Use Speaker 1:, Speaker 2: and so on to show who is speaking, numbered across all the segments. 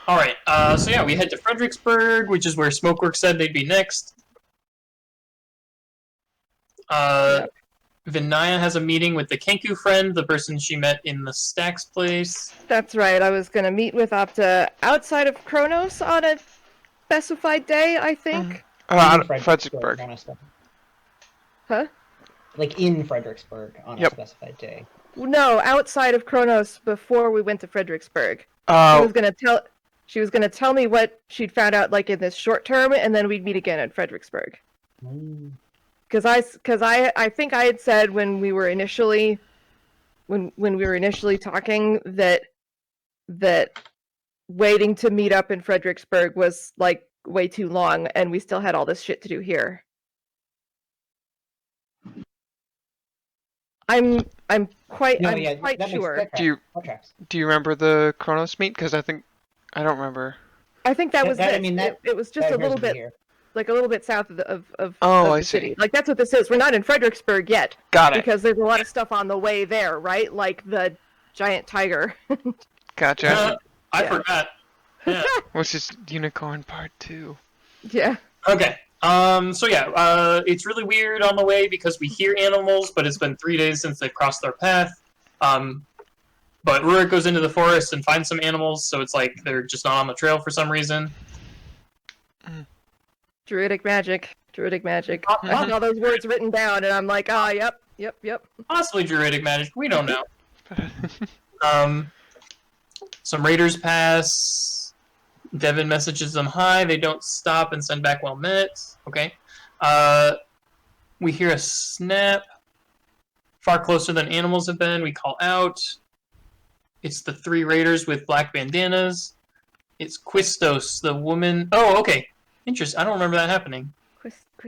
Speaker 1: Alright, so yeah, we head to Fredricksberg, which is where Smokeworks said they'd be next.
Speaker 2: Yep.
Speaker 1: Vinaya has a meeting with the Kenku friend, the person she met in the Stacks place.
Speaker 2: That's right. I was going to meet with Opta outside of Kronos on a specified day, I think.
Speaker 3: Fredricksberg.
Speaker 2: Huh?
Speaker 4: Like in Fredricksburg on a specified day.
Speaker 2: No, outside of Kronos before we went to Fredericksburg. She was gonna tell me what she'd found out like in this short term, and then we'd meet again at Fredericksburg. Because I think I had said when we were initially talking that waiting to meet up in Fredericksburg was like way too long, and we still had all this shit to do here. I'm quite sure.
Speaker 3: Do you remember the Kronos meet? Because I don't remember.
Speaker 2: I think that was it. I mean, it was just a little bit south of the city. Like that's what this is. We're not in Fredericksburg yet.
Speaker 3: Got it.
Speaker 2: Because there's a lot of stuff on the way there, right? Like the giant tiger.
Speaker 3: Gotcha.
Speaker 1: I forgot. Yeah.
Speaker 3: Which is Unicorn Part 2.
Speaker 2: Yeah.
Speaker 1: Okay. So yeah, it's really weird on the way because we hear animals, but it's been 3 days since they've crossed our path. But Rurik goes into the forest and finds some animals, so it's like they're just not on the trail for some reason.
Speaker 2: Druidic magic. I saw those words written down, and I'm like, yep.
Speaker 1: Possibly Druidic magic. We don't know. Some raiders pass. Devin messages them hi. They don't stop and send back well met. Okay. We hear a snap. Far closer than animals have been. We call out. It's the 3 raiders with black bandanas. It's Quistos, the woman. Oh, okay. Interesting. I don't remember that happening.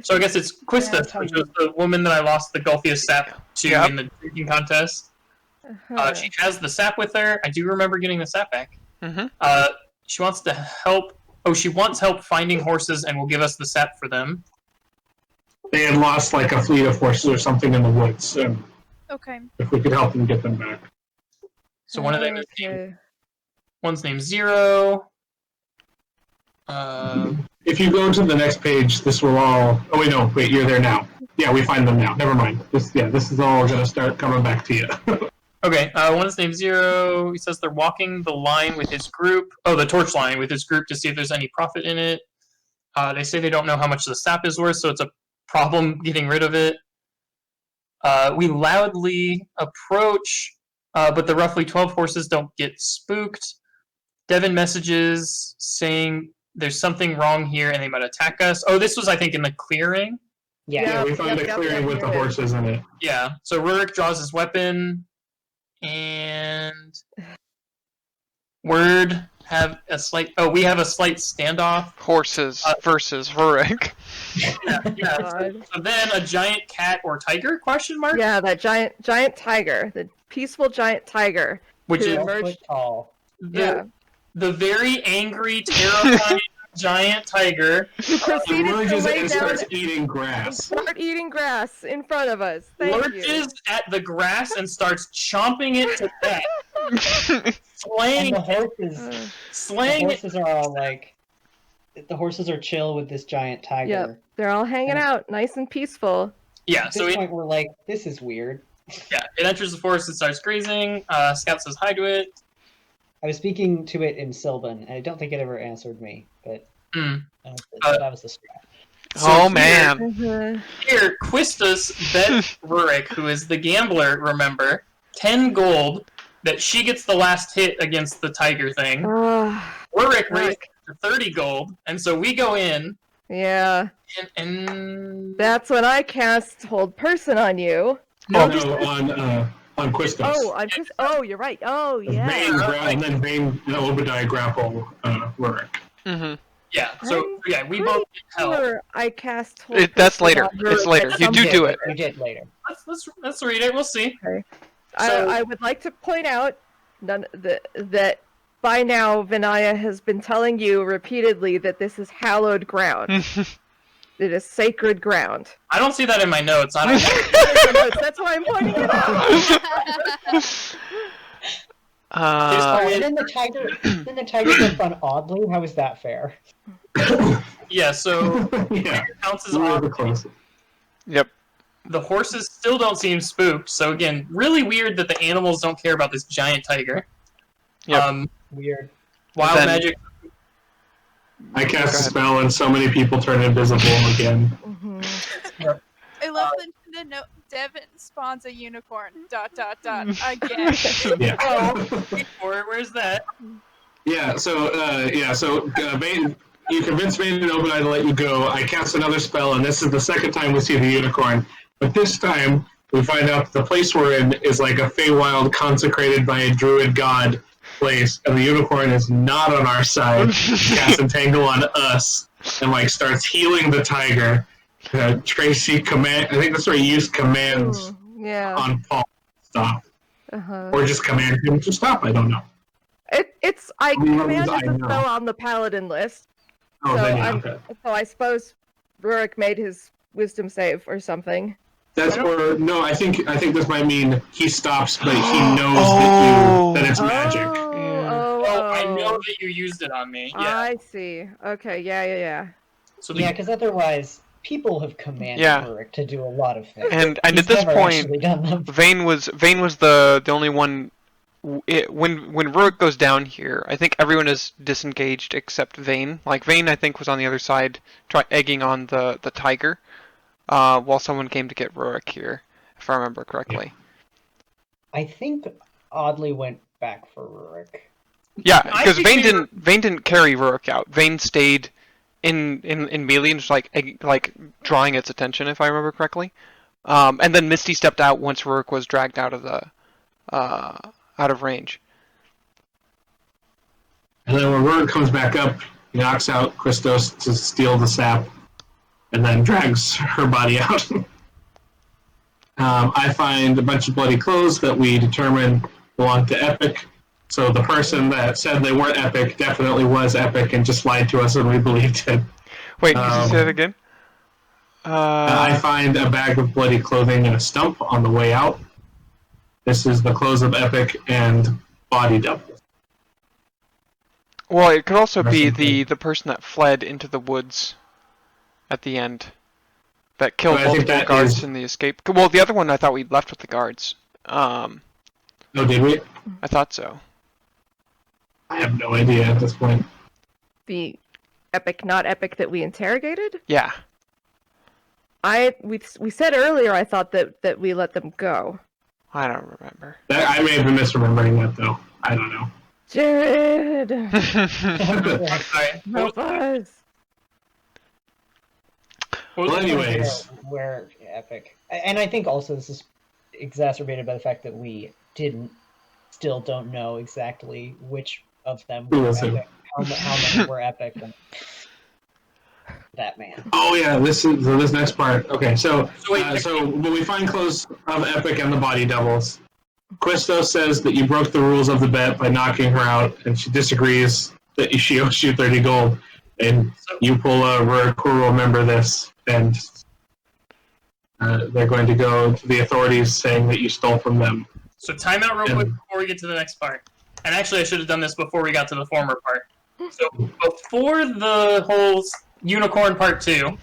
Speaker 1: So I guess it's Quistos, which was the woman that I lost the Gulfiest sap to in the drinking contest. She has the sap with her. I do remember getting the sap back. She wants to help. Oh, she wants help finding horses and will give us the sap for them.
Speaker 5: They had lost like a fleet of horses or something in the woods.
Speaker 6: Okay.
Speaker 5: If we could help them get them back.
Speaker 1: So one of them is one's named Zero.
Speaker 5: If you go to the next page, this will all. Oh wait, no, wait, you're there now. Yeah, we find them now. Never mind. This is all gonna start coming back to you.
Speaker 1: Okay, one's named Zero. He says they're walking the line with his group. Oh, the Torchline with his group to see if there's any profit in it. They say they don't know how much the sap is worth, so it's a problem getting rid of it. We loudly approach, but the roughly 12 horses don't get spooked. Devin messages saying there's something wrong here and they might attack us. Oh, this was, I think, in the clearing.
Speaker 5: Yeah, we found a clearing with the horses in it.
Speaker 1: Yeah, so Rurik draws his weapon. And Word have a slight. Oh, we have a slight standoff.
Speaker 3: Horses versus Rurik.
Speaker 1: So then a giant cat or tiger? Question mark.
Speaker 2: Yeah, that giant tiger, the peaceful giant tiger,
Speaker 1: which is
Speaker 4: tall.
Speaker 1: The very angry, terrifying giant tiger
Speaker 2: who proceeded to lay down
Speaker 5: starts eating grass.
Speaker 2: Start eating grass in front of us.
Speaker 1: Lurches at the grass and starts chomping it to death. Slaying.
Speaker 4: The horses are all like. The horses are chill with this giant tiger.
Speaker 2: Yep, they're all hanging out, nice and peaceful.
Speaker 1: Yeah,
Speaker 4: at this point we're like, this is weird.
Speaker 1: Yeah, it enters the forest and starts grazing. Scout says hi to it.
Speaker 4: I was speaking to it in Sylvan, and I don't think it ever answered me, but that was the strat.
Speaker 3: So man.
Speaker 1: Here, Quistos bet Rurik, who is the gambler, remember, 10 gold that she gets the last hit against the tiger thing. Rurik raised to 30 gold, and so we go in.
Speaker 2: Yeah.
Speaker 1: And
Speaker 2: that's when I cast Hold Person on you.
Speaker 5: On Quistos.
Speaker 2: Oh, you're right. Oh, yeah.
Speaker 5: And then Bane and Obadiah grapple Rurik.
Speaker 1: Yeah, so we both get help.
Speaker 2: I cast Hold
Speaker 3: That's later. It's later. You do it.
Speaker 4: You did later.
Speaker 1: Let's read it. We'll see.
Speaker 2: Okay. So, I would like to point out that by now Vinaya has been telling you repeatedly that this is hallowed ground. It is sacred ground.
Speaker 1: I don't see that in my notes.
Speaker 2: That's why I'm pointing it
Speaker 4: And then the tiger jumped on Oddly. How is that fair?
Speaker 1: Yeah, so
Speaker 5: Yeah.
Speaker 1: counts as
Speaker 5: Really
Speaker 1: odd.
Speaker 5: close.
Speaker 3: Yep.
Speaker 1: The horses still don't seem spooked, so again, really weird that the animals don't care about this giant tiger.
Speaker 3: Yep.
Speaker 4: Weird.
Speaker 1: Wild
Speaker 3: Then-
Speaker 1: magic.
Speaker 5: I cast
Speaker 3: Go
Speaker 5: a
Speaker 3: ahead.
Speaker 5: spell and so many people turn invisible again.
Speaker 6: I love the note. Devin spawns a unicorn. ... Again.
Speaker 5: Yeah.
Speaker 1: Where's that?
Speaker 5: Yeah, so Vayne, you convinced Vayne and Obadiah to let you go. I cast another spell, and this is the second time we see the unicorn. But this time, we find out that the place we're in is like a Feywild consecrated by a druid god place, and the unicorn is not on our side. Casts Entangle on us, and like starts healing the tiger. Tracy I think that's where he used commands
Speaker 2: Yeah.
Speaker 5: on Paul to stop,
Speaker 2: Uh-huh.
Speaker 5: or just command him to stop. I don't know.
Speaker 2: I
Speaker 5: mean,
Speaker 2: commanded
Speaker 5: I
Speaker 2: the
Speaker 5: know.
Speaker 2: spell on the paladin list,
Speaker 5: Oh,
Speaker 2: so
Speaker 5: then yeah,
Speaker 2: I'm
Speaker 5: okay.
Speaker 2: so I suppose Rurik made his wisdom save or something.
Speaker 5: That's or no. I think this might mean he stops, but he knows
Speaker 3: Oh.
Speaker 5: that it's magic.
Speaker 1: Oh, I know that you used it on me. Yeah.
Speaker 2: I see. Okay, yeah.
Speaker 1: So
Speaker 4: Yeah, because otherwise, people have commanded
Speaker 3: Yeah.
Speaker 4: Rurik to do a lot of things.
Speaker 3: And
Speaker 4: He's
Speaker 3: at this
Speaker 4: never
Speaker 3: point,
Speaker 4: actually done them.
Speaker 3: Vayne was the only one. When Rurik goes down here, I think everyone is disengaged except Vayne. Like Vayne, I think was on the other side, egging on the tiger, while someone came to get Rurik here, if I remember correctly.
Speaker 4: I think Oddly went back for Rurik.
Speaker 3: Yeah,
Speaker 1: I
Speaker 3: because
Speaker 1: think
Speaker 3: Vayne didn't carry Rurik out. Vayne stayed in melee and just like drawing its attention, if I remember correctly. And then Misty stepped out once Rurik was dragged out of the out of range.
Speaker 5: And then when Rurik comes back up, he knocks out Christos to steal the sap, and then drags her body out. I find a bunch of bloody clothes that we determine belong to Epic. So the person that said they weren't Epic definitely was Epic and just lied to us, and we believed it.
Speaker 3: Wait, could you say that again?
Speaker 5: I find a bag of bloody clothing and a stump on the way out. This is the clothes of Epic and body double.
Speaker 3: Well, it could also be
Speaker 5: Person
Speaker 3: the person that fled into the woods at the end. That killed
Speaker 5: But I think
Speaker 3: multiple
Speaker 5: that
Speaker 3: guards
Speaker 5: is-
Speaker 3: in the escape. Well, the other one I thought we'd left with the guards.
Speaker 5: No, did we?
Speaker 3: I thought so.
Speaker 5: I have no idea at this point.
Speaker 2: The epic, not epic that we interrogated.
Speaker 3: Yeah.
Speaker 2: We said earlier I thought that we let them go.
Speaker 3: I don't remember.
Speaker 5: I may have been misremembering that, though. I don't know.
Speaker 2: Jared,
Speaker 1: Alright.
Speaker 2: help us.
Speaker 5: Well, anyways.
Speaker 4: Where Epic. And I think also this is exacerbated by the fact that we still don't know exactly which of them
Speaker 5: Who
Speaker 4: were
Speaker 5: was who?
Speaker 4: Epic, how many were Epic, and that man.
Speaker 5: Oh yeah, this next part. Okay, so
Speaker 1: wait,
Speaker 5: when we find clothes of Epic and the body doubles, Quisto says that you broke the rules of the bet by knocking her out, and she disagrees that she owes you 30 gold. And you pull a Rurik who will remember this, and they're going to go to the authorities saying that you stole from them.
Speaker 1: So time out real quick before we get to the next part. And actually, I should have done this before we got to the former part. So before the whole unicorn part 2,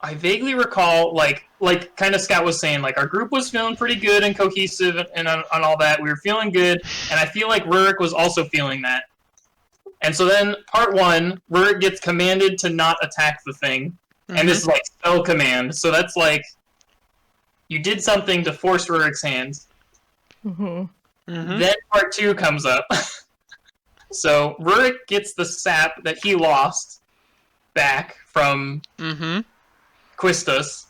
Speaker 1: I vaguely recall, like kind of Scott was saying, like our group was feeling pretty good and cohesive and on all that. We were feeling good, and I feel like Rurik was also feeling that. And so then part 1, Rurik gets commanded to not attack the thing, and this is like spell command. So that's like you did something to force Rurik's hands.
Speaker 2: Mm-hmm.
Speaker 1: Then part 2 comes up. So Rurik gets the sap that he lost back from Quistos,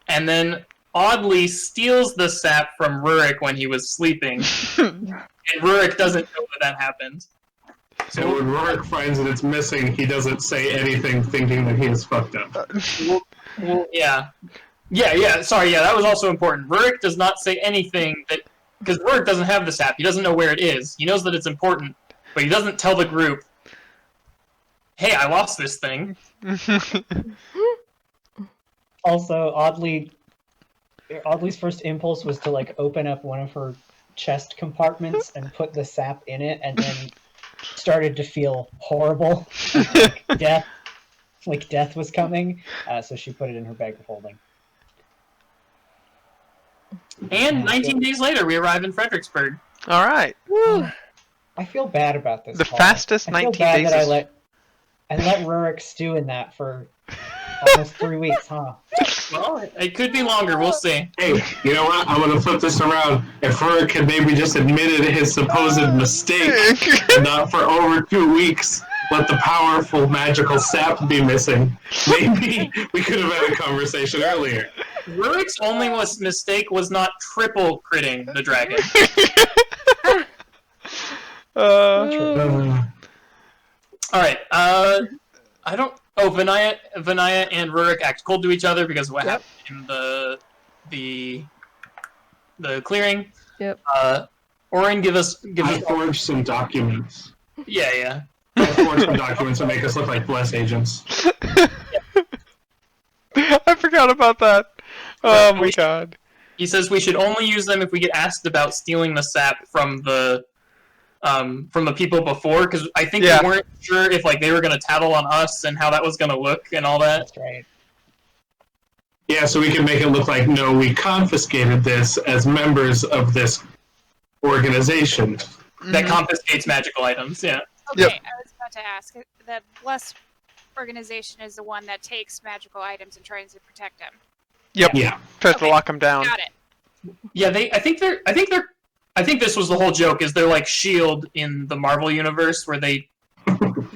Speaker 1: and then oddly steals the sap from Rurik when he was sleeping. And Rurik doesn't know that happened.
Speaker 5: So when Rurik finds that it's missing, he doesn't say anything, thinking that he is fucked up.
Speaker 1: Well, yeah. Sorry, that was also important. Rurik does not say anything because Rurik doesn't have the sap. He doesn't know where it is. He knows that it's important, but he doesn't tell the group, hey, I lost this thing.
Speaker 4: Also, Oddly's first impulse was to like open up one of her chest compartments and put the sap in it, and then started to feel horrible, like death was coming. So she put it in her bag of holding.
Speaker 1: And 19 days later, we arrive in Fredricksburg.
Speaker 3: All right.
Speaker 2: Woo.
Speaker 4: I feel bad about this.
Speaker 3: The
Speaker 4: Paul.
Speaker 3: fastest
Speaker 4: I feel
Speaker 3: 19
Speaker 4: bad
Speaker 3: days
Speaker 4: that
Speaker 3: is-
Speaker 4: I let Rurik stew in that for almost 3 weeks, huh?
Speaker 1: Well, it could be longer. We'll see.
Speaker 5: Hey, you know what? I'm gonna flip this around. If Rurik had maybe just admitted his supposed mistake, and not for over 2 weeks, let the powerful magical sap be missing, maybe we could have had a conversation earlier.
Speaker 1: Rurik's only mistake was not triple critting the dragon. All right. I don't. Oh, Vinaya and Rurik act cold to each other because of what happened in the clearing.
Speaker 2: Yep.
Speaker 1: Orin, give us.
Speaker 5: I forged some documents.
Speaker 1: Yeah.
Speaker 5: I forged some documents that make us look like bless agents.
Speaker 3: I forgot about that. Oh my god.
Speaker 1: He says we should only use them if we get asked about stealing the sap from the people before, because I think we weren't sure if like they were gonna tattle on us and how that was gonna look and all that.
Speaker 4: That's right.
Speaker 5: Yeah, so we can make it look like, no, we confiscated this as members of this organization.
Speaker 1: That confiscates magical items, yeah.
Speaker 6: Okay,
Speaker 3: Yep.
Speaker 6: I was about to ask. The Bless organization is the one that takes magical items and tries to protect them.
Speaker 3: Yep.
Speaker 5: Yeah.
Speaker 3: Tries to
Speaker 6: Okay.
Speaker 3: lock him down.
Speaker 6: Got it.
Speaker 1: Yeah, I think this was the whole joke, is they're like S.H.I.E.L.D. in the Marvel universe, where they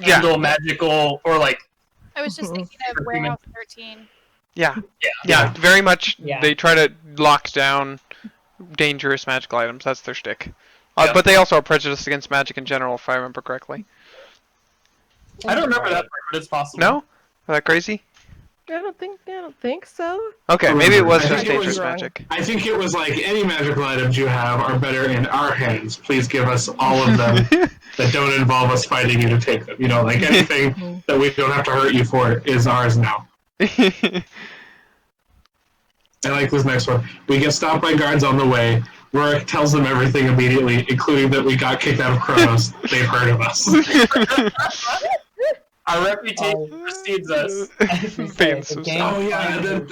Speaker 1: handle magical, or like...
Speaker 6: I was just thinking of Warehouse 13.
Speaker 3: Yeah, very much.
Speaker 4: Yeah.
Speaker 3: They try to lock down dangerous magical items. That's their shtick.
Speaker 1: Yeah.
Speaker 3: But they also are prejudiced against magic in general, if I remember correctly.
Speaker 1: I don't remember that part, but it's possible.
Speaker 3: No? Is that crazy?
Speaker 2: I don't think so.
Speaker 3: Okay, maybe it was
Speaker 5: I
Speaker 3: just
Speaker 5: think it was
Speaker 3: dangerous
Speaker 2: wrong.
Speaker 3: magic.
Speaker 5: I think it was like, any magical items you have are better in our hands. Please give us all of them that don't involve us fighting you to take them. You know, like anything that we don't have to hurt you for is ours now. I like this next one. We get stopped by guards on the way. Rurik tells them everything immediately, including that we got kicked out of Kronos. They've heard of us.
Speaker 1: Our reputation precedes us.
Speaker 3: Being so sad.
Speaker 5: Oh yeah, and then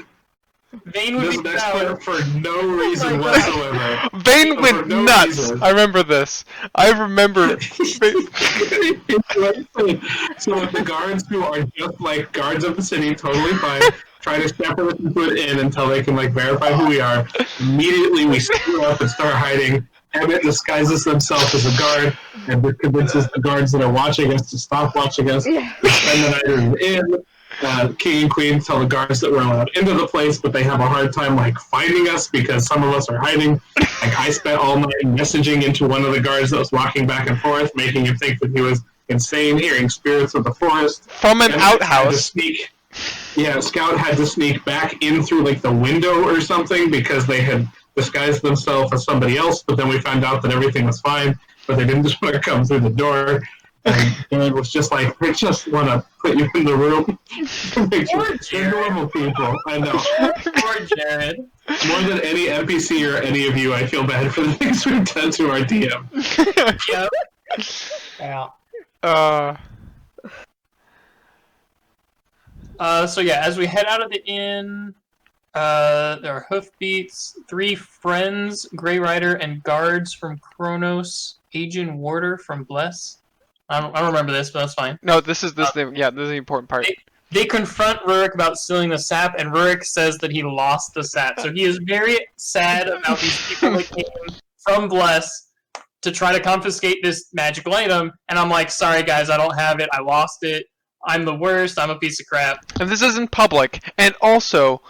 Speaker 1: Vane would
Speaker 5: this
Speaker 1: be
Speaker 5: next
Speaker 1: proud.
Speaker 5: part for no reason
Speaker 2: God.
Speaker 5: whatsoever.
Speaker 3: Vane
Speaker 5: For
Speaker 3: went
Speaker 5: no
Speaker 3: nuts!
Speaker 5: reason.
Speaker 3: I remember this. I remember...
Speaker 5: So the guards, who are just like guards of the city, totally fine, try to shepherd us into an inn until they can like verify who we are. Immediately we screw up and start hiding. Emmett disguises himself as a guard and convinces the guards that are watching us to stop watching us.
Speaker 2: Yeah.
Speaker 5: We spend the night in the inn. King and Queen tell the guards that we're allowed into the place, but they have a hard time like finding us because some of us are hiding. Like I spent all night messaging into one of the guards that was walking back and forth, making him think that he was insane, hearing spirits of the forest.
Speaker 3: From an
Speaker 5: Emmett had to
Speaker 3: outhouse.
Speaker 5: sneak. Yeah, Scout had to sneak back in through like the window or something because they had disguised themselves as somebody else, but then we found out that everything was fine, but they didn't just want to come through the door. And it was just like, we just want to put you in the room to make sure you're normal people. I know.
Speaker 1: Poor Jared.
Speaker 5: More than any NPC or any of you, I feel bad for the things we've done to our DM.
Speaker 1: Yeah.
Speaker 4: Yeah.
Speaker 1: So yeah, as we head out of the inn, there are hoofbeats, 3 friends, Grey Rider, and guards from Kronos, Agent Warder from Bless. I don't remember this, but that's fine.
Speaker 3: No, this is the important part.
Speaker 1: They confront Rurik about stealing the sap, and Rurik says that he lost the sap. So he is very sad about these people that came from Bless to try to confiscate this magical item. And I'm like, sorry guys, I don't have it. I lost it. I'm the worst. I'm a piece of crap.
Speaker 3: And this isn't public. And also,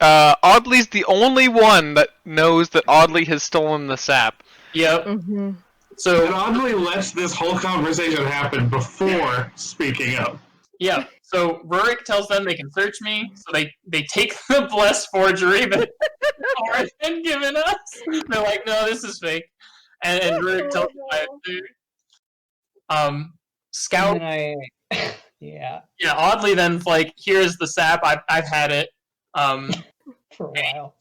Speaker 3: Audley's the only one that knows that Audley has stolen the sap.
Speaker 1: Yep.
Speaker 2: Mm-hmm.
Speaker 1: So
Speaker 5: And Audley lets this whole conversation happen before speaking up.
Speaker 1: yeah. So Rurik tells them they can search me. So they take the Bless forgery that Laura's been given us. They're like, no, this is fake. And Rurik tells them I have to. Scout.
Speaker 4: And yeah,
Speaker 1: Yeah, oddly then, like, here's the sap. I've had it.
Speaker 4: for a while.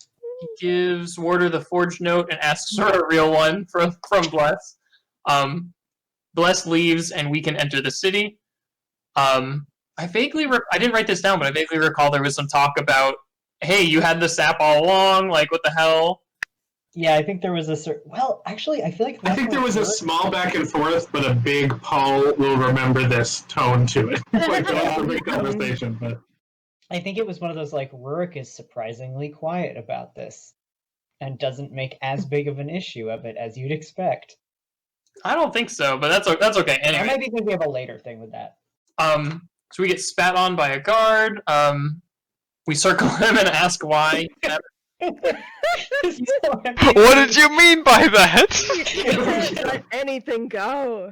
Speaker 1: He gives Warder the forged note and asks for a real one from Bless. Bless leaves, and we can enter the city. I didn't write this down, but I vaguely recall there was some talk about, hey, you had the sap all along, like, what the hell?
Speaker 4: Yeah, I think there was a well, actually, I feel like
Speaker 5: I think there was a small back and forth, but a big Paul will remember this tone to it. Like, that was a big conversation, but...
Speaker 4: I think it was one of those, like, Rurik is surprisingly quiet about this and doesn't make as big of an issue of it as you'd expect.
Speaker 1: I don't think so, but that's okay. Anyway.
Speaker 4: I might be thinking of a later thing with that.
Speaker 1: So we get spat on by a guard. We circle him and ask why.
Speaker 3: What did you mean by that?
Speaker 2: Let anything go.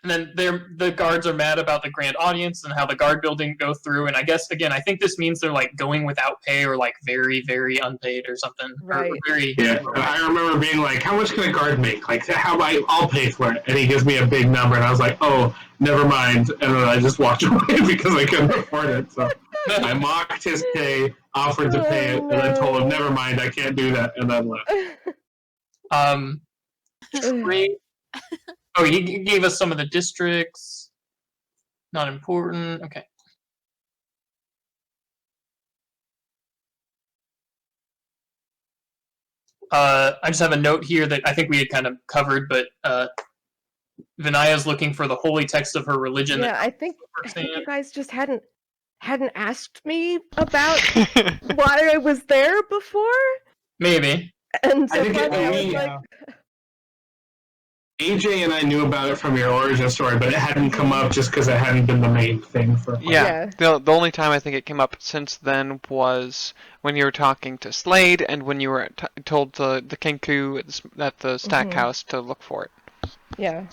Speaker 1: And then the guards are mad about the grand audience and how the guard building go through. And I guess, again, I think this means they're like going without pay or like very, very unpaid or something.
Speaker 2: Right.
Speaker 1: Or very,
Speaker 5: Yeah, I remember being like, how much can a guard make? Like, I'll pay for it. And he gives me a big number, and I was like, oh, never mind. And then I just walked away because I couldn't afford it. So I mocked his pay, offered to pay it, and then told him, never mind, I can't do that, and then left.
Speaker 1: Great. Oh, he gave us some of the districts. Not important. Okay. I just have a note here that I think we had kind of covered, but Vinaya's looking for the holy text of her religion.
Speaker 2: Yeah, I think you guys just hadn't asked me about why I was there before.
Speaker 1: Maybe.
Speaker 2: And so
Speaker 5: I think
Speaker 2: finally I was like,
Speaker 5: AJ and I knew about it from your origin story, but it hadn't come up just because it hadn't been the main thing for.
Speaker 3: Yeah. The only time I think it came up since then was when you were talking to Slade and when you were told the Kenku at the stack house to look for it.
Speaker 2: Yeah.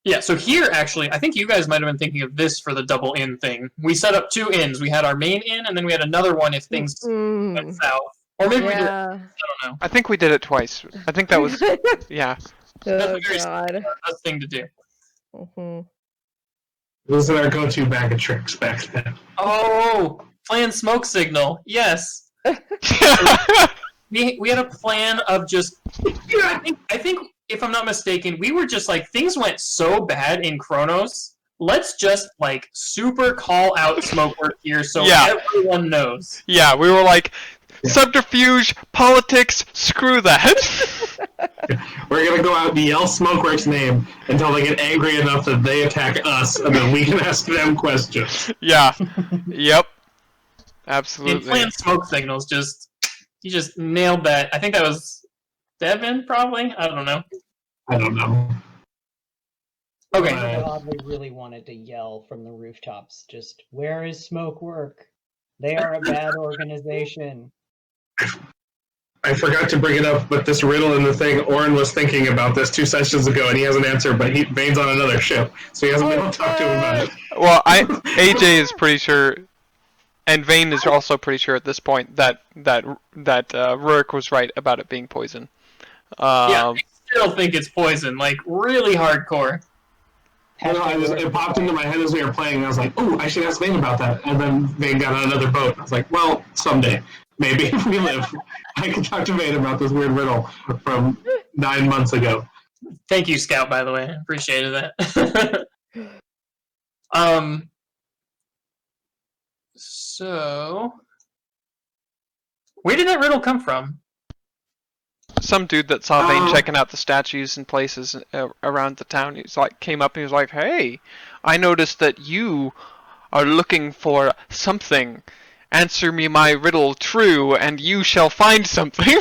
Speaker 1: Yeah, so here, actually, I think you guys might have been thinking of this for the double inn thing. We set up 2 inns. We had our main inn, and then we had another one if things went south. Or maybe we did. I don't know.
Speaker 3: I think we did it twice. I think that was, yeah.
Speaker 1: That's
Speaker 2: Oh,
Speaker 1: a very
Speaker 2: God.
Speaker 1: best thing to do.
Speaker 5: Those are our go-to bag of tricks back then.
Speaker 1: Oh, plan smoke signal. Yes. we had a plan of just. I think if I'm not mistaken, we were just like, things went so bad in Chronos. Let's just like super call out smoke work here so everyone knows.
Speaker 3: Yeah, we were like, subterfuge, politics, screw that.
Speaker 5: We're gonna go out and yell Smokeworks' name until they get angry enough that they attack us, and then we can ask them questions.
Speaker 3: Yeah. Yep. Absolutely.
Speaker 1: In plan smoke signals, you just nailed that. I think that was Devin, probably. I don't know. Okay.
Speaker 4: I oddly really wanted to yell from the rooftops, just, where is Smoke Work? They are a bad organization.
Speaker 5: I forgot to bring it up, but this riddle in the thing, Oren was thinking about this 2 sessions ago, and he hasn't answered, but Bane's on another ship, so he hasn't been able to talk to him about it.
Speaker 3: Well, AJ is pretty sure, and Vane is also pretty sure at this point that Rurik was right about it being poison.
Speaker 1: Yeah, I still think it's poison, like really hardcore.
Speaker 5: It popped into my head as we were playing, and I was like, oh, I should ask Vane about that. And then Vane got on another boat. I was like, well, someday. Maybe if we live, I can talk to Vane about this weird riddle from 9 months ago.
Speaker 1: Thank you, Scout, by the way. I appreciated that. So... where did that riddle come from?
Speaker 3: Some dude that saw Vane checking out the statues and places around the town, came up and he was like, hey, I noticed that you are looking for something. Answer me my riddle true, and you shall find something.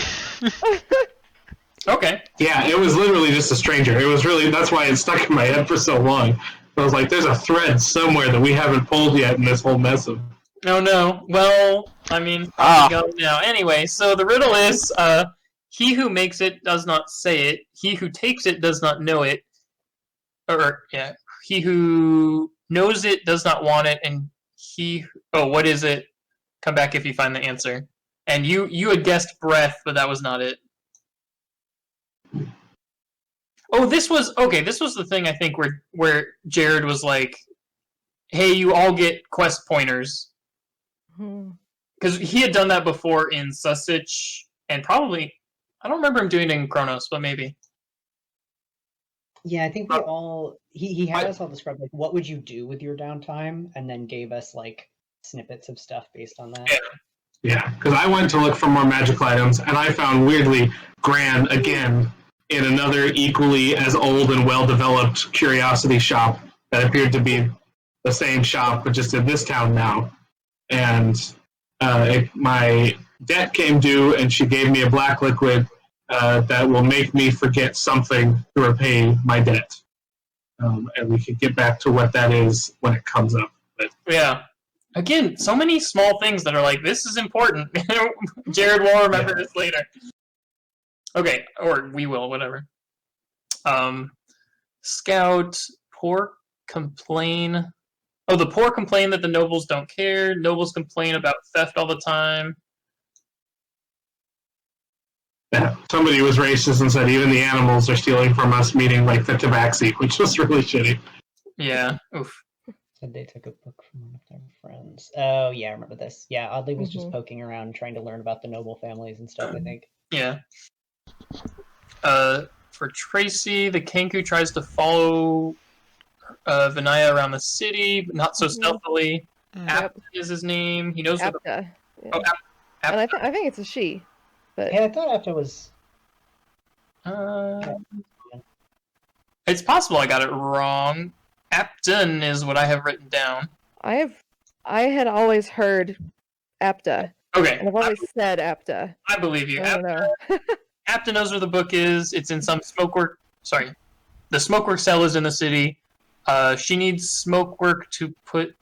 Speaker 1: Okay.
Speaker 5: Yeah, it was literally just a stranger. It was really, that's why it stuck in my head for so long. I was like, there's a thread somewhere that we haven't pulled yet in this whole mess of...
Speaker 1: Oh no. Well, I mean, go now. Anyway, so the riddle is, he who makes it does not say it. He who takes it does not know it. Or, yeah. He who knows it does not want it, and he... Oh, what is it? Come back if you find the answer. And you had guessed breath, but that was not it. Oh, this was the thing I think where Jared was like, hey, you all get quest pointers. because he had done that before in Sussex, and probably I don't remember him doing it in Kronos, but maybe.
Speaker 4: Yeah, I think we all he had us all describe like what would you do with your downtime, and then gave us like snippets of stuff based on that.
Speaker 5: Yeah, because I went to look for more magical items, and I found weirdly Gran again in another equally as old and well-developed curiosity shop that appeared to be the same shop, but just in this town now. And my debt came due, and she gave me a black liquid that will make me forget something to repay my debt. And we can get back to what that is when it comes up. But
Speaker 1: Yeah. Again, so many small things that are like, this is important. Jared will remember this later. Okay, or we will, whatever. Scout, poor complain. Oh, the poor complain that the nobles don't care. Nobles complain about theft all the time.
Speaker 5: yeah, somebody was racist and said even the animals are stealing from us, meaning like the tabaxi, which was really shitty.
Speaker 1: Yeah, oof.
Speaker 4: Said they took a book from one of their friends. Oh yeah, I remember this. Yeah, Audley was just poking around trying to learn about the noble families and stuff, I think.
Speaker 1: Yeah. For Tracy, the Kenku tries to follow Vinaya around the city, but not so stealthily. Apta is his name. He knows what
Speaker 2: Apta. Yeah.
Speaker 1: Oh,
Speaker 2: And I think it's a she. But
Speaker 4: Yeah, I thought Apta was.
Speaker 1: It's possible I got it wrong. Apton is what I have written down.
Speaker 2: I had always heard Apta.
Speaker 1: Okay.
Speaker 2: And I've always said Apta.
Speaker 1: I believe you.
Speaker 2: I don't know.
Speaker 1: Apta knows where the book is. It's in some smokework. Sorry. The smokework cell is in the city. She needs smokework to put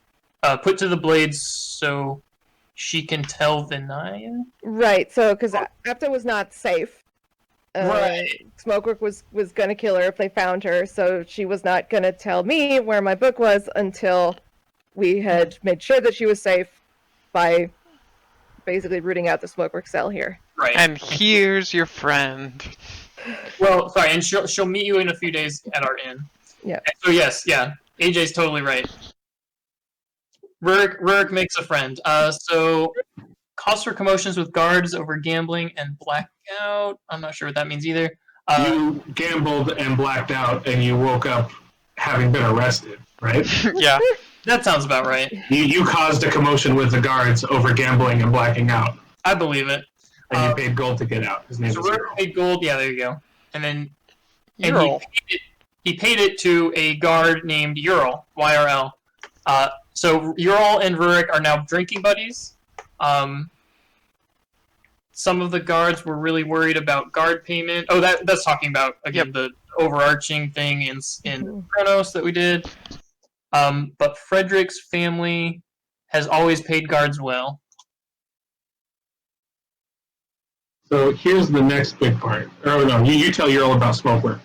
Speaker 1: to the blades so she can tell Vinaya.
Speaker 2: Right, so because Apta was not safe.
Speaker 1: Right.
Speaker 2: Smokework was going to kill her if they found her, so she was not going to tell me where my book was until we had made sure that she was safe by basically rooting out the Smokework cell here.
Speaker 1: Right.
Speaker 3: And here's your friend.
Speaker 1: Well, sorry, and she'll meet you in a few days at our inn.
Speaker 2: Yeah.
Speaker 1: So yes, yeah, AJ's totally right. Rurik makes a friend. So cause for commotions with guards over gambling and blackout. I'm not sure what that means either.
Speaker 5: You gambled and blacked out, and you woke up having been arrested, right?
Speaker 3: Yeah.
Speaker 1: That sounds about right.
Speaker 5: You caused a commotion with the guards over gambling and blacking out,
Speaker 1: I believe it.
Speaker 5: and you paid gold to get out. His name
Speaker 1: So
Speaker 5: is
Speaker 1: Rurik
Speaker 5: Earl.
Speaker 1: paid gold. Yeah, there you go. And then and
Speaker 3: Ural.
Speaker 1: he paid it to a guard named Ural, YRL. So Ural and Rurik are now drinking buddies. Some of the guards were really worried about guard payment. Oh, that's talking about, again, the overarching thing in Kronos that we did. But Frederick's family has always paid guards well.
Speaker 5: So here's the next big part. Oh no, you tell Ural about smokework.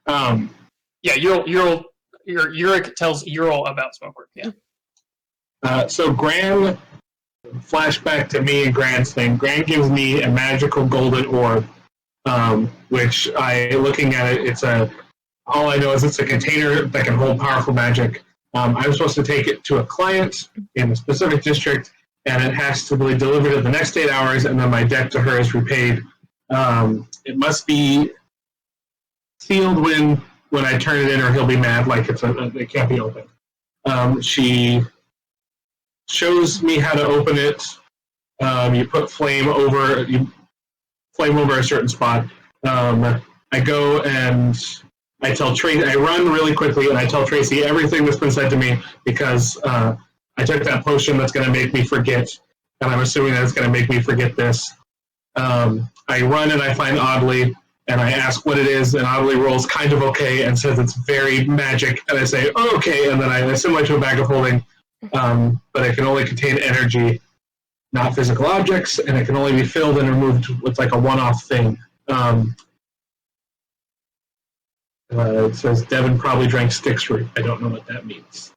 Speaker 1: Yeah, Urik tells Ural about Smokework, yeah.
Speaker 5: So Gran, flashback to me and Gran's thing. Gran gives me a magical golden orb, which looking at it, all I know is it's a container that can hold powerful magic. I'm supposed to take it to a client in a specific district, and it has to be delivered in the next 8 hours, and then my debt to her is repaid. It must be sealed when I turn it in, or he'll be mad, like it can't be opened. She shows me how to open it. You put flame over a certain spot. I go and I tell Tracy. I run really quickly and I tell Tracy everything that's been said to me because I took that potion that's going to make me forget, and I'm assuming that it's going to make me forget this. I run and I find Audley, and I ask what it is, and Audley rolls kind of okay and says it's very magic, and I say, oh, okay, and then I assimilate to a bag of holding, but it can only contain energy, not physical objects, and it can only be filled and removed with like a one-off thing. It says Devin probably drank Styx root. I don't know what that means.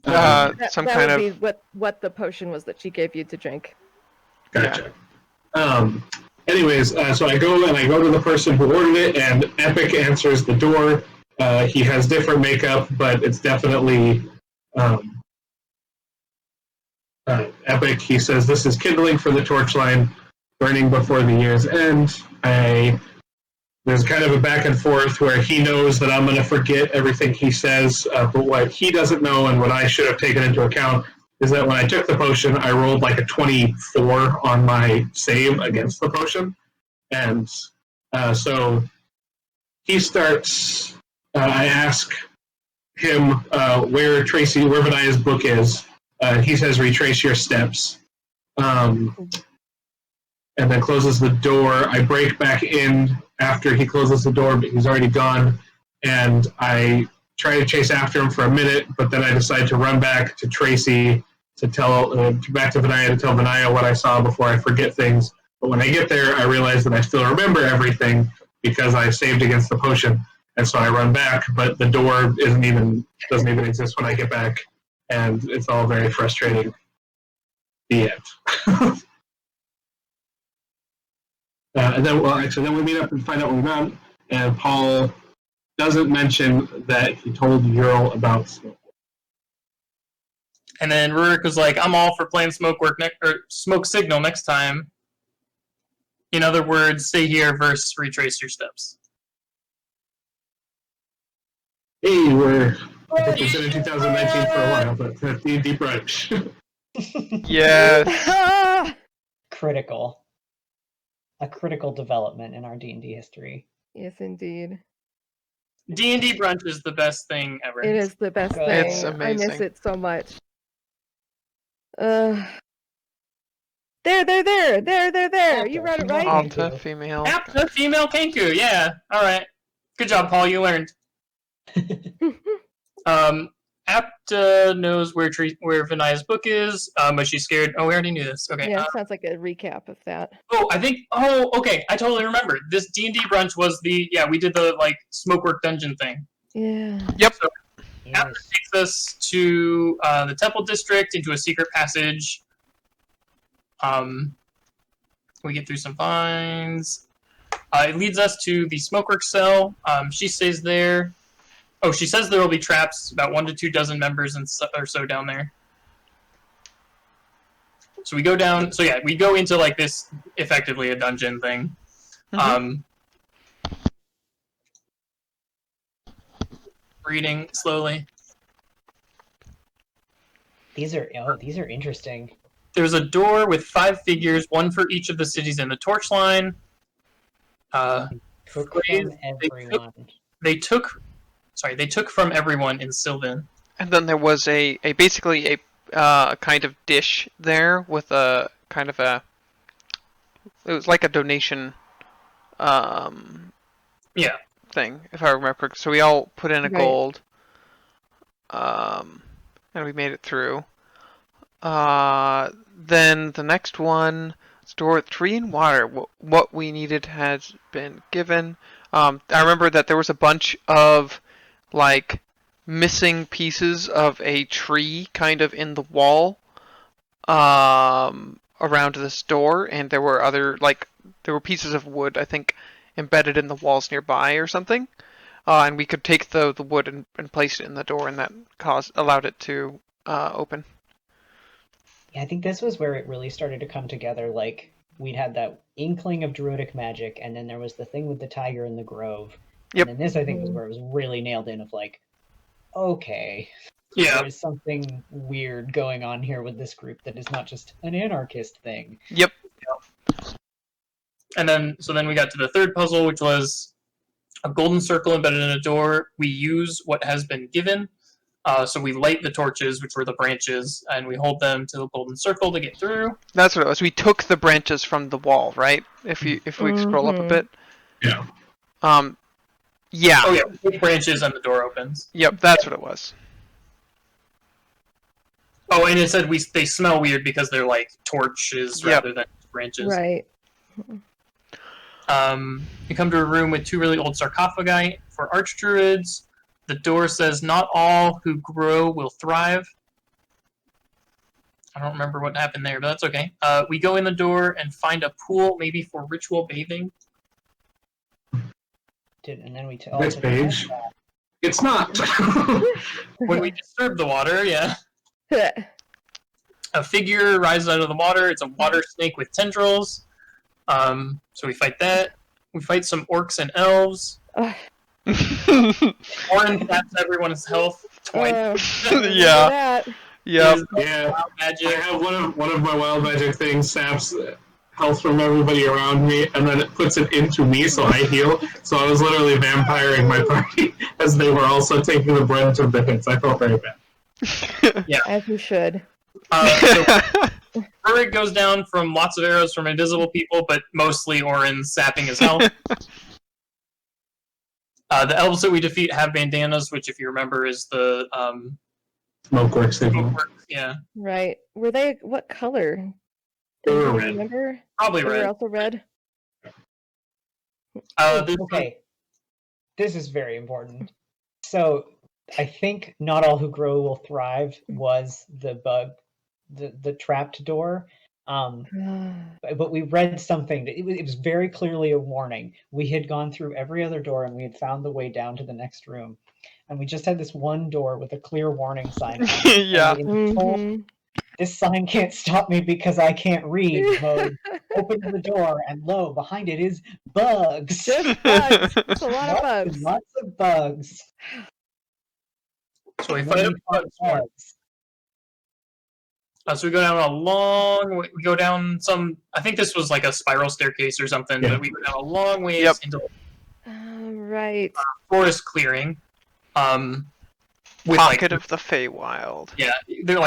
Speaker 3: Some
Speaker 2: that
Speaker 3: kind
Speaker 2: would
Speaker 3: of.
Speaker 2: be what the potion was that she gave you to drink.
Speaker 5: Gotcha. Anyways, so I go to the person who ordered it, and Epic answers the door. He has different makeup, but it's definitely epic. He says, "This is kindling for the Torchline, burning before the year's end." There's kind of a back and forth where he knows that I'm going to forget everything he says, but what he doesn't know and what I should have taken into account is that when I took the potion, I rolled like a 24 on my save against the potion. And so he starts, I ask him where Vania's book is. He says, "Retrace your steps." And then closes the door. I break back in after he closes the door, but he's already gone. And I try to chase after him for a minute, but then I decide to run back to Tracy to tell back to Vania to tell Vania what I saw before I forget things. But when I get there, I realize that I still remember everything because I saved against the potion. And so I run back, but the door doesn't even exist when I get back, and it's all very frustrating. The end. And then, then we meet up and find out what we found. And Paul doesn't mention that he told Ural about smoke.
Speaker 1: And then Rurik was like, "I'm all for playing smoke signal next time. In other words, stay here versus retrace your steps."
Speaker 5: Hey, we're in 2019 for a while, but D&D brunch.
Speaker 3: Yes.
Speaker 4: Critical. A critical development in our D&D history.
Speaker 2: Yes, indeed.
Speaker 1: D&D brunch is the best thing ever.
Speaker 2: It is the best
Speaker 4: Good.
Speaker 2: thing.
Speaker 3: It's
Speaker 2: I miss
Speaker 3: amazing.
Speaker 2: it so much. There. You read it right.
Speaker 3: Alta female.
Speaker 1: Apta female Kenku, yeah. Alright. Good job, Paul, you learned. Apta knows where Vania's book is, but she's scared. Oh, we already knew this. Okay.
Speaker 2: Yeah, sounds like a recap of that.
Speaker 1: Okay, I totally remember. This D&D brunch was we did the, Smokework dungeon thing.
Speaker 2: Yeah.
Speaker 3: Yep.
Speaker 1: So, Apta takes us to the Temple District, into a secret passage. We get through some vines. It leads us to the Smokework cell. She stays there. Oh, she says there will be traps, about 1 to 2 dozen members or so down there. So we go down. So yeah, we go into this, effectively a dungeon thing.
Speaker 3: Mhm.
Speaker 1: Reading slowly.
Speaker 4: These are interesting.
Speaker 1: There's a door with 5 figures, 1 for each of the cities in the Torchline.
Speaker 4: Took from everyone.
Speaker 1: They took from everyone in Sylvan.
Speaker 3: And then there was basically a kind of dish there with a kind of it was like a donation thing, if I remember. So we all put in a gold, and we made it through. Then the next one, store 3 in water. What we needed has been given. I remember that there was a bunch of missing pieces of a tree kind of in the wall around this door, and there were other there were pieces of wood, I think, embedded in the walls nearby or something, and we could take the wood and place it in the door, and that allowed it to open.
Speaker 4: Yeah, I think this was where it really started to come together. We'd had that inkling of druidic magic, and then there was the thing with the tiger in the grove.
Speaker 3: Yep.
Speaker 4: And then this, I think, was where it was really nailed in of okay,
Speaker 1: Yeah.
Speaker 4: there's something weird going on here with this group that is not just an anarchist thing.
Speaker 3: Yep.
Speaker 1: And then we got to the third puzzle, which was a golden circle embedded in a door. We use what has been given. So we light the torches, which were the branches, and we hold them to the golden circle to get through.
Speaker 3: That's what it was. We took the branches from the wall, right? If we scroll up a bit.
Speaker 5: Yeah.
Speaker 3: Yeah.
Speaker 1: Oh yeah, we take branches and the door opens.
Speaker 3: Yep, that's what it was.
Speaker 1: Oh, and it said they smell weird because they're torches rather than branches.
Speaker 2: Right.
Speaker 1: You come to a room with 2 really old sarcophagi for archdruids. The door says, "Not all who grow will thrive." I don't remember what happened there, but that's okay. We go in the door and find a pool, maybe for ritual bathing.
Speaker 4: And then we
Speaker 5: Next page. It's not.
Speaker 1: When we disturb the water, yeah. A figure rises out of the water. It's a water snake with tendrils. So we fight that. We fight some orcs and elves. Orin taps everyone's health twice.
Speaker 3: Yeah. Yep.
Speaker 5: Yeah,
Speaker 1: Wild
Speaker 5: I
Speaker 1: magic.
Speaker 5: have one of my wild magic things saps health from everybody around me, and then it puts it into me, so I heal. So I was literally vampiring my party as they were also taking the brunt of the hits. I felt very bad.
Speaker 2: As you should.
Speaker 1: So Rurik goes down from lots of arrows from invisible people, but mostly Orin sapping his health. The elves that we defeat have bandanas, which, if you remember, is the
Speaker 5: Smokework signal.
Speaker 1: smokework. Yeah,
Speaker 2: Right. Were they what color?
Speaker 5: They were
Speaker 2: Do you
Speaker 5: red.
Speaker 2: remember?
Speaker 1: probably
Speaker 2: They were
Speaker 1: red.
Speaker 2: also red.
Speaker 4: Okay. This is very important. So I think Not All Who Grow Will Thrive was the bug, the trapped door. But we read something. It was very clearly a warning. We had gone through every other door and we had found the way down to the next room. And we just had this one door with a clear warning sign. On it.
Speaker 3: Yeah.
Speaker 4: And we were told, this sign can't stop me because I can't read. Mode. Open the door and lo, behind it is bugs.
Speaker 2: Just bugs. It's a lot of bugs.
Speaker 4: Lots of bugs.
Speaker 1: So we
Speaker 4: What
Speaker 1: fight
Speaker 4: do
Speaker 1: up
Speaker 4: you call bugs?
Speaker 1: So we go down a long way. We go down some. I think this was like a spiral staircase or something.
Speaker 5: Yeah.
Speaker 1: But we go down a long ways
Speaker 3: Yep.
Speaker 1: into
Speaker 2: Right.
Speaker 1: forest clearing. With
Speaker 3: Pocket of the Feywild.
Speaker 1: yeah,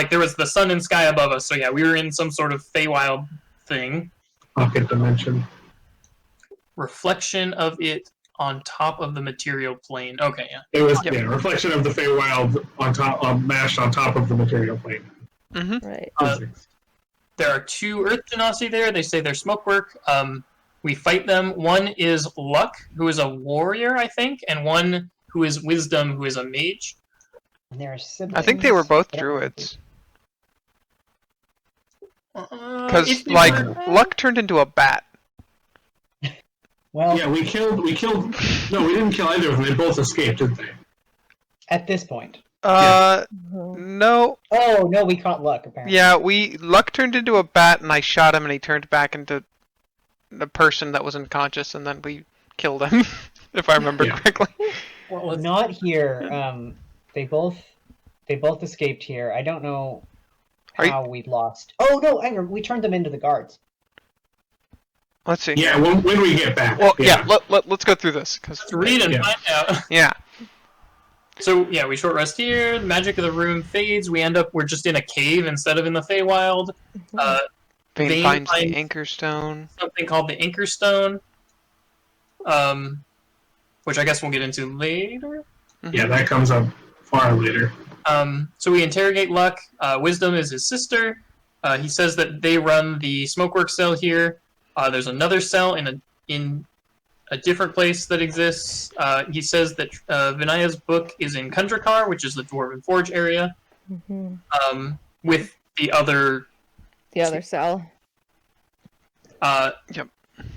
Speaker 1: there was the sun and sky above us. So yeah, we were in some sort of Feywild thing.
Speaker 5: Pocket dimension.
Speaker 1: Reflection of it on top of the material plane. Okay, yeah.
Speaker 5: It was
Speaker 3: Yep.
Speaker 5: reflection of the Feywild on top, mashed on top of the material plane.
Speaker 3: Mm-hmm.
Speaker 2: Right.
Speaker 1: There are 2 Earth Genasi there. They say they're smokework. We fight them. One is Luck, who is a warrior, I think, and one who is Wisdom, who is a mage.
Speaker 4: And they're
Speaker 3: I think they were both
Speaker 4: siblings.
Speaker 3: druids.
Speaker 1: Because
Speaker 3: Because, like, Luck turned into a bat.
Speaker 4: Well,
Speaker 5: Yeah, we killed. No, we didn't kill either of them. They both escaped, didn't they?
Speaker 4: at this point.
Speaker 3: No.
Speaker 4: Oh no, we caught Luck apparently.
Speaker 3: Yeah, Luck turned into a bat and I shot him and he turned back into the person that was unconscious and then we killed him, if I remember
Speaker 5: Yeah.
Speaker 3: correctly.
Speaker 1: well,
Speaker 4: Not here. They both escaped here. I don't know
Speaker 3: Are you-
Speaker 4: how we lost. Oh no, we turned them into the guards.
Speaker 3: Let's see.
Speaker 5: Yeah, when we get back.
Speaker 3: Well, yeah, let's go through this.
Speaker 1: let's read and
Speaker 5: Yeah.
Speaker 1: find out.
Speaker 3: Yeah.
Speaker 1: So yeah, we short rest here. The magic of the room fades. We're just in a cave instead of in the Feywild.
Speaker 3: Vane
Speaker 1: Vane
Speaker 3: finds the
Speaker 1: finds-
Speaker 3: Anchor Stone.
Speaker 1: Something called the Anchor Stone. Which I guess we'll get into later.
Speaker 5: Yeah, that comes up far later.
Speaker 1: So we interrogate Luck. Wisdom is his sister. He says that they run the smokework cell here. There's another cell in a different place that exists. He says that Vinaya's book is in Kundrakar, which is the Dwarven Forge area, with the other.
Speaker 2: The other cell.
Speaker 3: Yep.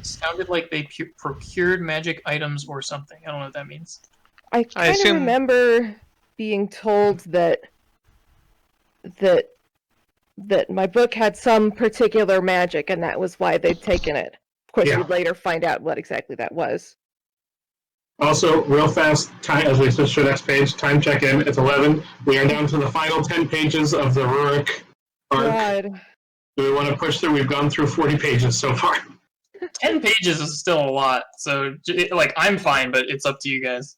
Speaker 1: Sounded like they procured magic items or something. I don't know what that means.
Speaker 2: I kind of
Speaker 3: assume-
Speaker 2: remember being told that my book had some particular magic, and that was why they'd taken it. Of course,
Speaker 5: Yeah.
Speaker 2: we'd later find out what exactly that was.
Speaker 5: Also, real fast, time as we switch to the next page, time check in. It's 11. We are down to the final 10 pages of the Rurik arc.
Speaker 2: God.
Speaker 5: Do we want to push through? We've gone through 40 pages so far.
Speaker 1: 10 pages is still a lot, so I'm fine, but it's up to you guys.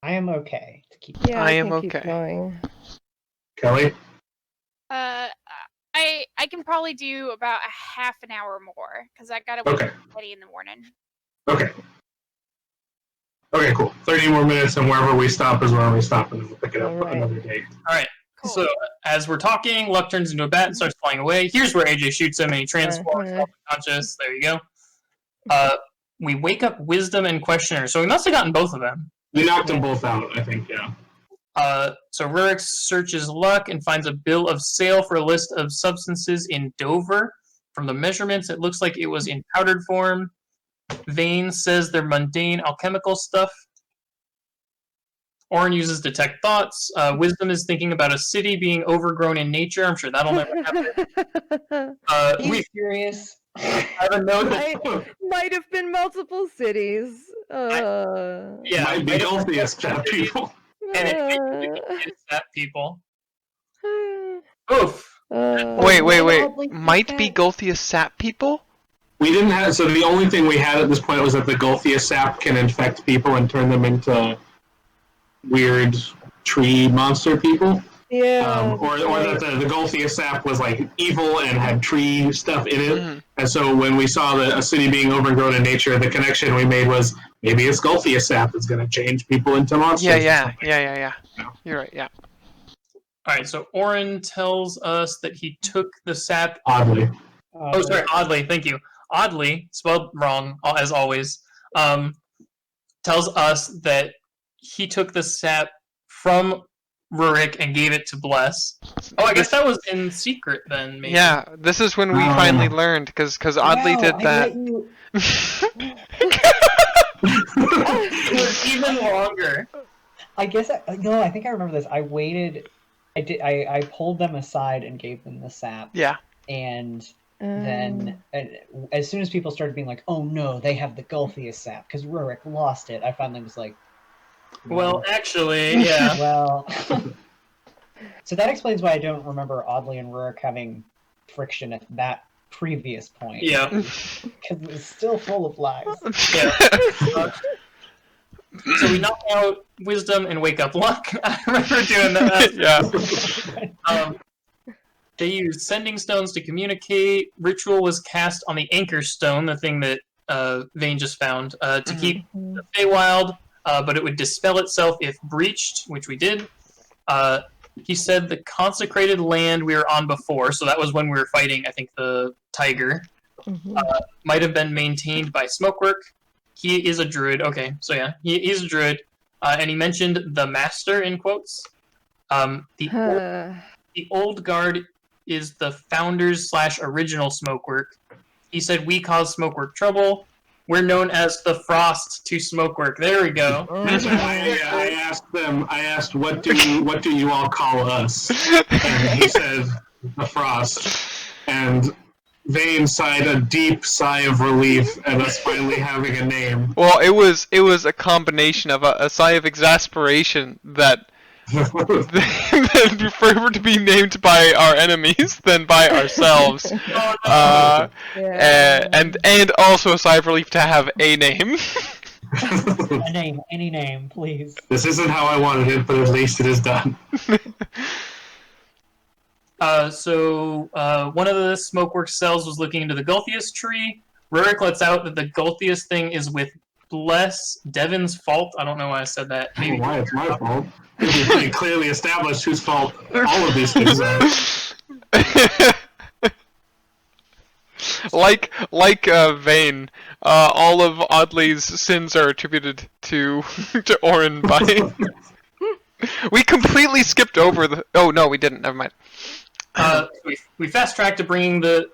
Speaker 4: I am okay to keep.
Speaker 2: Yeah,
Speaker 3: I am
Speaker 2: can keep
Speaker 3: okay.
Speaker 2: going.
Speaker 5: Kelly?
Speaker 6: I can probably do about a half an hour more because I gotta wake
Speaker 5: Okay.
Speaker 6: up Eddie in the morning.
Speaker 5: Okay. Okay, cool. 30 more minutes, and wherever we stop is where we stop, and then we'll pick it up
Speaker 2: Alright.
Speaker 5: another day.
Speaker 6: Cool.
Speaker 1: So as we're talking, Luck turns into a bat and starts flying away. Here's where AJ shoots him and he transforms, unconscious. There you go. We wake up Wisdom and Questioner, so we must have gotten both of them.
Speaker 5: We knocked them both out, I think, yeah.
Speaker 1: So Rurik searches Luck and finds a bill of sale for a list of substances in Dover. From the measurements, it looks like it was in powdered form. Vane says they're mundane alchemical stuff. Orin uses detect thoughts. Wisdom is thinking about a city being overgrown in nature. I'm sure that'll never happen. We
Speaker 4: Furious.
Speaker 1: have a note that
Speaker 2: Might have been multiple cities.
Speaker 1: yeah,
Speaker 5: Might be healthiest chat people.
Speaker 1: and it's that people. Oof.
Speaker 3: Wait. Might be Gulthius sap people?
Speaker 5: We didn't have, so the only thing we had at this point was that the Gulthia sap can infect people and turn them into weird tree monster people.
Speaker 2: Yeah.
Speaker 5: Or that the Gulthia sap was like evil and had tree stuff in it.
Speaker 3: Mhm.
Speaker 5: And so when we saw a city being overgrown in nature, the connection we made was maybe it's Gulthia sap that's going to change people into monsters.
Speaker 3: Yeah. You're right, yeah.
Speaker 1: Alright, so Orin tells us that he took the sap.
Speaker 5: Oddly.
Speaker 1: Oh, sorry, Oddly, thank you. Oddly, spelled wrong, as always, tells us that he took the sap from Rurik and gave it to Bless. Oh, I guess that was in secret then, maybe.
Speaker 3: Yeah, this is when we finally learned, because Oddly did that.
Speaker 1: It was even longer.
Speaker 4: I guess I think I remember this. I waited. I pulled them aside and gave them the sap.
Speaker 3: Yeah.
Speaker 4: And then as soon as people started being like, "Oh no, they have the Gulthia sap," because Rurik lost it, I finally was like, no.
Speaker 1: Well, actually, yeah.
Speaker 4: Well, so that explains why I don't remember Audley and Rurik having friction at that previous point.
Speaker 1: Yeah.
Speaker 4: Because it's still full of lies.
Speaker 1: Yeah. So we knock out Wisdom and Wake Up Luck. I remember doing that.
Speaker 3: Yeah.
Speaker 1: They used Sending Stones to communicate. Ritual was cast on the Anchor Stone, the thing that Vane just found, to keep the Feywild, but it would dispel itself if breached, which we did. He said the consecrated land we were on before, so that was when we were fighting, I think, the Tiger, might have been maintained by Smokework. He is a druid. Okay, so yeah, he's a druid. And he mentioned the Master, in quotes. The old guard is the founders / original Smokework. He said we cause Smokework trouble. We're known as the Frost to Smokework. There we go.
Speaker 5: I asked them. I asked, what do you all call us? And he said, the Frost. And Vane sighed a deep sigh of relief at us finally having a name.
Speaker 3: Well, it was a combination of a sigh of exasperation that they prefer to be named by our enemies than by ourselves. And also a sigh of relief to have a name.
Speaker 4: A name, any name, please.
Speaker 5: This isn't how I wanted it, but at least it is done.
Speaker 1: So one of the Smokeworks cells was looking into the Gulthius tree. Rurik lets out that the Gulthius thing is with Bless Devin's fault. I don't know why I said that. Maybe
Speaker 5: why it's my fault. It's pretty clearly established whose fault all of these things are.
Speaker 3: like Vane, all of Audley's sins are attributed to Orin by. We completely skipped over the. Oh no, we didn't. Never mind.
Speaker 1: We fast tracked to bringing the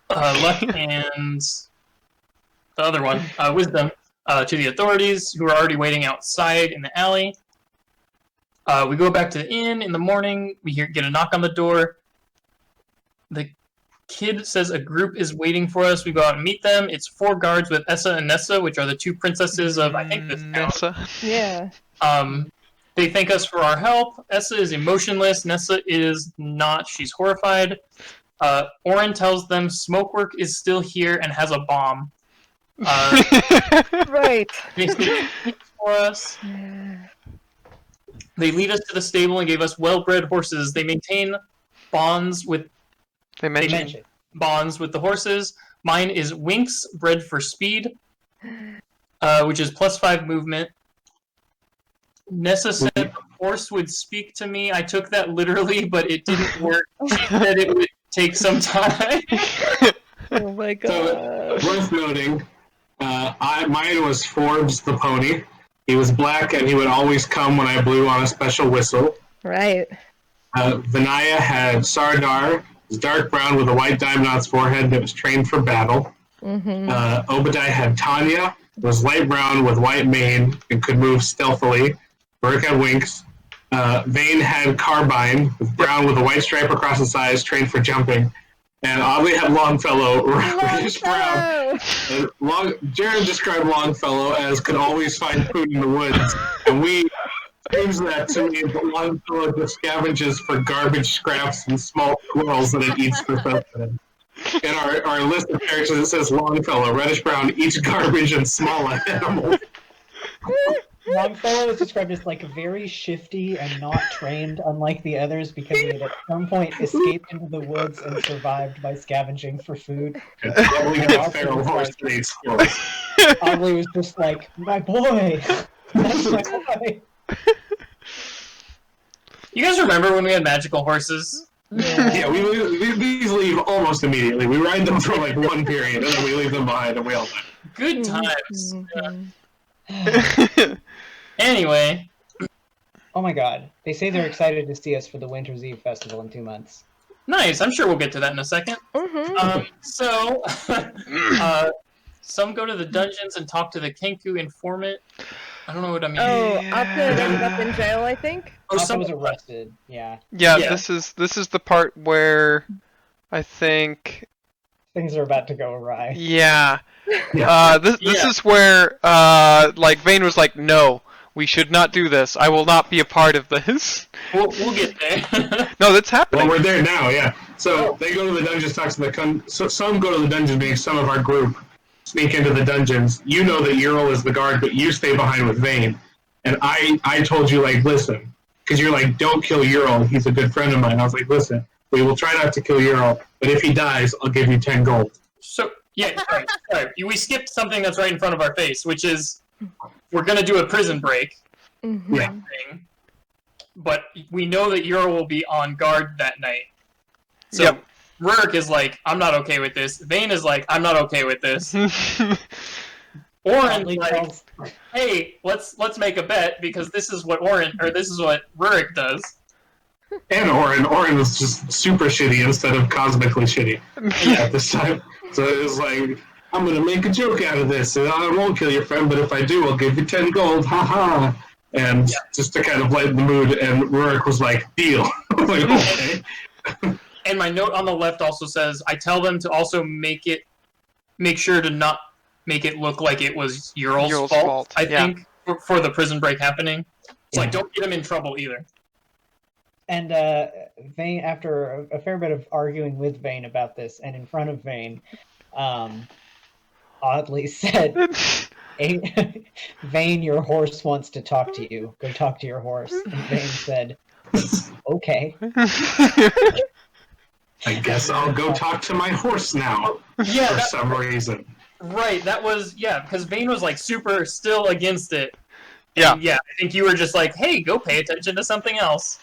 Speaker 1: Luck and the other one, Wisdom, to the authorities, who are already waiting outside in the alley. We go back to the inn in the morning. We get a knock on the door. The kid says a group is waiting for us. We go out and meet them. It's 4 guards with Essa and Nessa, which are the 2 princesses of, I think, this town.
Speaker 3: Nessa.
Speaker 2: Yeah.
Speaker 1: They thank us for our help. Essa is emotionless. Nessa is not. She's horrified. Orin tells them Smokework is still here and has a bomb.
Speaker 2: Right.
Speaker 1: They stay for us. They lead us to the stable and gave us well-bred horses. They maintain bonds with.
Speaker 3: They mentioned
Speaker 1: bonds with the horses. Mine is Winx, bred for speed, which is +5 movement. Nessa said the horse would speak to me. I took that literally, but it didn't work. She said it would take some time.
Speaker 2: Oh my god.
Speaker 5: So, worth noting, mine was Forbes the pony. He was black and he would always come when I blew on a special whistle.
Speaker 2: Right.
Speaker 5: Vinaya had Sardar. He was dark brown with a white diamond on its forehead that was trained for battle. Obadiah had Tanya. Was light brown with white mane and could move stealthily. Burke had Winks. Vane had Carbine, brown with a white stripe across its eyes, trained for jumping. And Oddly had Longfellow, reddish brown. Jared described Longfellow as could always find food in the woods. And we use that to mean that Longfellow just scavenges for garbage scraps and small squirrels that it eats for sustenance. In our list of characters, it says Longfellow, reddish brown, eats garbage and small animals.
Speaker 4: Longfellow is described as like very shifty and not trained, unlike the others, because he had at some point escaped into the woods and survived by scavenging for food.
Speaker 5: Probably got a feral horse that ate squirrels.
Speaker 4: Oddly was just like, my boy! That's my boy!
Speaker 1: You guys remember when we had magical horses?
Speaker 5: Yeah, these leave almost immediately. We ride them for like one period, and then we leave them behind, and we all die.
Speaker 1: Good times. Anyway.
Speaker 4: Oh my god. They say they're excited to see us for the Winter's Eve Festival in 2 months.
Speaker 1: Nice. I'm sure we'll get to that in a second. Some go to the dungeons and talk to the Kenku informant. I don't know what I mean.
Speaker 2: Oh, Apta ended up in jail, I think.
Speaker 4: Apta was arrested. Yeah.
Speaker 3: Yeah. This is the part where I think
Speaker 4: things are about to go awry.
Speaker 3: Yeah. This is where like Vane was like, no, we should not do this. I will not be a part of this.
Speaker 1: We'll get there.
Speaker 3: No, that's happening.
Speaker 5: Well, we're there now, yeah. So they go to the dungeons, talk to the so some go to the dungeons, being some of our group sneak into the dungeons. You know that Ural is the guard, but you stay behind with Vane. And I told you, like, listen, because you're like, don't kill Ural. He's a good friend of mine. I was like, listen, we will try not to kill Ural, but if he dies, I'll give you 10 gold.
Speaker 1: So, yeah, sorry. We skipped something that's right in front of our face, which is we're going to do a prison break.
Speaker 2: Mm-hmm.
Speaker 5: Yeah.
Speaker 1: Thing, but we know that Ural will be on guard that night. So
Speaker 3: Yep.
Speaker 1: Rurik is like, I'm not okay with this. Vane is like, I'm not okay with this. Oren's like, hey, let's make a bet because this is what Rurik does.
Speaker 5: And Oren was just super shitty instead of cosmically shitty at this time. So it was like, I'm going to make a joke out of this, and I won't kill your friend, but if I do, I'll give you 10 gold, haha. And just to kind of lighten the mood, and Rurik was like, deal. I was like, okay.
Speaker 1: And my note on the left also says, I tell them to also make sure to not make it look like it was Ural's fault. I think, for the prison break happening. It's like, don't get him in trouble either.
Speaker 4: And Vane, after a fair bit of arguing with Vane about this, and in front of Vane, oddly said, Vane, your horse wants to talk to you. Go talk to your horse. And Vane said, okay.
Speaker 5: I guess I'll go talk to my horse now.
Speaker 1: Yeah,
Speaker 5: for some reason.
Speaker 1: Right, that was, because Vane was like super still against it.
Speaker 3: Yeah.
Speaker 1: And, I think you were just like, hey, go pay attention to something else.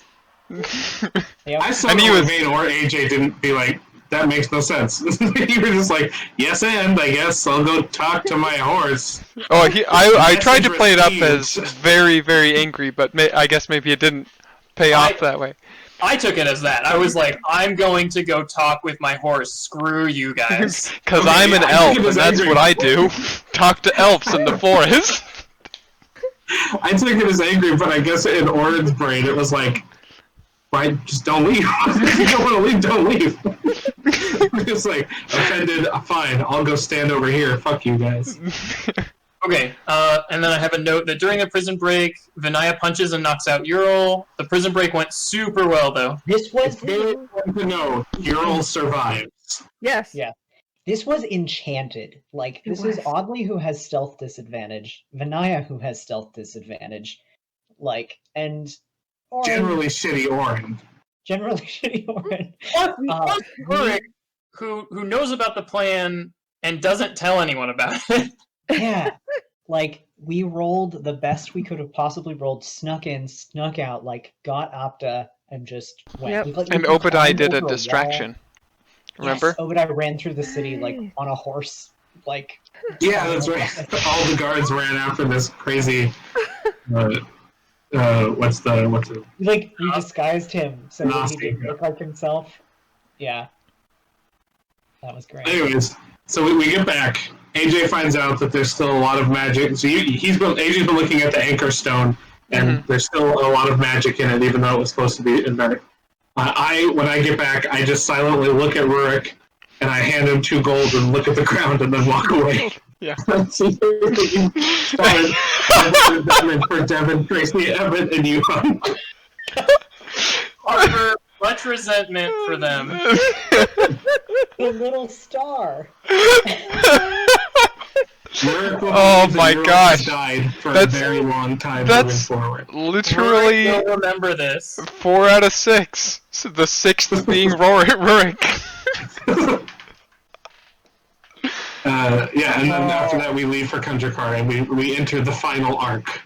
Speaker 5: I saw that Vane or AJ didn't be like, that makes no sense. You were just like, yes, and I guess I'll go talk to my horse.
Speaker 3: Oh, I tried to play it up as very, very angry, but I guess maybe it didn't pay off that way.
Speaker 1: I took it as that. I was like, I'm going to go talk with my horse. Screw you guys.
Speaker 3: Because I'm an elf, and that's what I do. Talk to elves in the forest.
Speaker 5: I took it as angry, but I guess in Oren's brain it was like, right, just don't leave. If you don't want to leave, don't leave. It's like, offended, fine, I'll go stand over here. Fuck you guys.
Speaker 1: Okay, and then I have a note that during the prison break, Vinaya punches and knocks out Ural. The prison break went super well, though.
Speaker 4: This was
Speaker 5: very important to know. Ural survives.
Speaker 2: Yes.
Speaker 4: Yeah. This was enchanted. Like, this is Oddly who has stealth disadvantage, Vinaya who has stealth disadvantage, like, and Oren,
Speaker 5: generally shitty Oren.
Speaker 4: Generally shitty Oren.
Speaker 1: Rurik, who knows about the plan and doesn't tell anyone about it.
Speaker 4: Yeah, like, we rolled the best we could have possibly rolled, snuck in, snuck out, like, got Apta, and just went.
Speaker 2: Yep.
Speaker 4: Like,
Speaker 3: And Obadiah did a distraction. Remember?
Speaker 4: Yes, Obadiah ran through the city, like, on a horse, like...
Speaker 5: Yeah, that's right. All the guards ran after this crazy... what's the...
Speaker 4: Like, we disguised him so that he didn't look like himself. Yeah. That was great.
Speaker 5: Anyways, so we get back. AJ finds out that there's still a lot of magic. So AJ's been looking at the anchor stone, and there's still a lot of magic in it, even though it was supposed to be in there. When I get back, I just silently look at Rurik, and I hand him 2 gold and look at the ground and then walk away.
Speaker 3: Yeah.
Speaker 5: So you started for Devin, Tracy, Evan, and you.
Speaker 1: Harbor much resentment for them.
Speaker 4: The little star.
Speaker 3: Oh my gosh.
Speaker 5: Died for
Speaker 3: That's-
Speaker 5: a very long time
Speaker 3: that's-
Speaker 5: moving forward.
Speaker 3: Literally
Speaker 1: Rurik will remember this.
Speaker 3: 4 out of 6. So the 6th being Rurik.
Speaker 5: Yeah, and then after that we leave for Kunjakar and we enter the final arc.